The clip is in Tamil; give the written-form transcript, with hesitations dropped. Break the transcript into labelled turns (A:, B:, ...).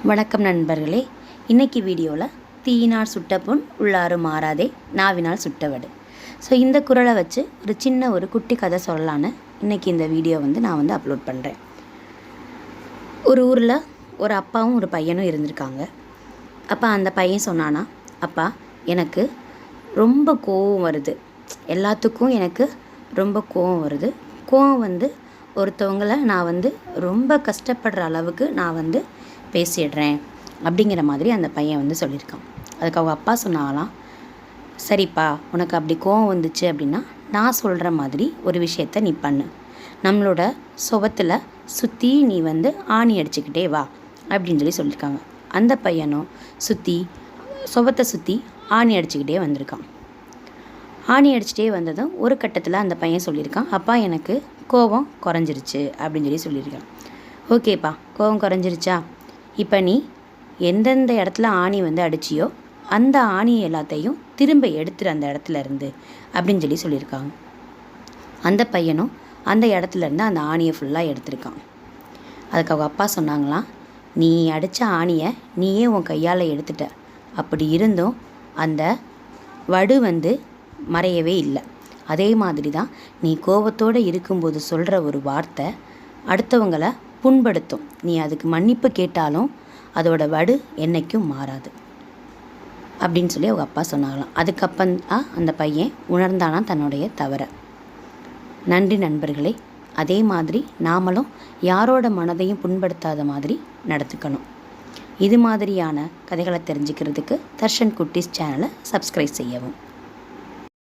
A: வணக்கம் நண்பர்களே. இன்றைக்கி வீடியோவில் தீயினால் சுட்ட புண் உள்ளாறு மாறாதே நாவினால் சுட்டவடு. ஸோ இந்த குறளை வச்சு ஒரு சின்ன ஒரு குட்டி கதை சொல்லலான்னு இன்றைக்கி இந்த வீடியோ நான் அப்லோட் பண்ணுறேன். ஒரு ஊரில் ஒரு அப்பாவும் ஒரு பையனும் இருந்திருக்காங்க. அப்பா அந்த பையன் சொன்னானா, அப்பா எனக்கு ரொம்ப கோவம் வருது, எல்லாத்துக்கும் எனக்கு ரொம்ப கோவம் வருது. கோவம் ஒருத்தவங்களை நான் ரொம்ப கஷ்டப்படுற அளவுக்கு நான் பேசிடுறேன் அப்படிங்கிற மாதிரி அந்த பையன் சொல்லியிருக்கான். அதுக்கு அவங்க அப்பா சொன்னாங்களாம், சரிப்பா, உனக்கு அப்படி கோவம் வந்துச்சு அப்படின்னா நான் சொல்கிற மாதிரி ஒரு விஷயத்த நீ பண்ணு. நம்மளோட சுவத்தில் சுற்றி நீ ஆணி அடிச்சுக்கிட்டே வா அப்படின்னு சொல்லியிருக்காங்க. அந்த பையனும் சுவத்தை சுற்றி ஆணி அடிச்சுக்கிட்டே வந்திருக்கான். ஆணி அடிச்சுட்டே வந்ததும் ஒரு கட்டத்தில் அந்த பையன் சொல்லியிருக்கான், அப்பா எனக்கு கோபம் குறைஞ்சிருச்சு அப்படின்னு சொல்லியிருக்கான். ஓகேப்பா, கோபம் குறைஞ்சிருச்சா, இப்போ நீ எந்தெந்த இடத்துல ஆணி அடிச்சியோ அந்த ஆணி எல்லாத்தையும் திரும்ப எடுத்துரு அந்த இடத்துல இருந்து அப்படின்னு சொல்லியிருக்காங்க. அந்த பையனும் அந்த இடத்துல இருந்து அந்த ஆணியை ஃபுல்லாக எடுத்திருக்கான். அதுக்கு அவங்க அப்பா சொன்னாங்களாம், நீ அடித்த ஆணியை நீயே உன் கையால் எடுத்துட்ட, அப்படி இருந்தும் அந்த வடு மறையவே இல்லை. அதே மாதிரி தான் நீ கோபத்தோடு இருக்கும்போது சொல்கிற ஒரு வார்த்தை அடுத்தவங்களை புண்படுத்தும். நீ அதுக்கு மன்னிப்பு கேட்டாலும் அதோட வடு என்றைக்கும் மாறாது அப்படின்னு அவங்க அப்பா சொன்னாங்களாம். அதுக்கப்புறம் அந்த பையன் உணர்ந்தானா தன்னுடைய தவறை. நன்றி நண்பர்களே. அதே மாதிரி நாமளும் யாரோட மனதையும் புண்படுத்தாத மாதிரி நடத்துக்கணும். இது மாதிரியான கதைகளை தெரிஞ்சுக்கிறதுக்கு தர்ஷன் குட்டீஸ் சேனலை சப்ஸ்கிரைப் செய்யவும்.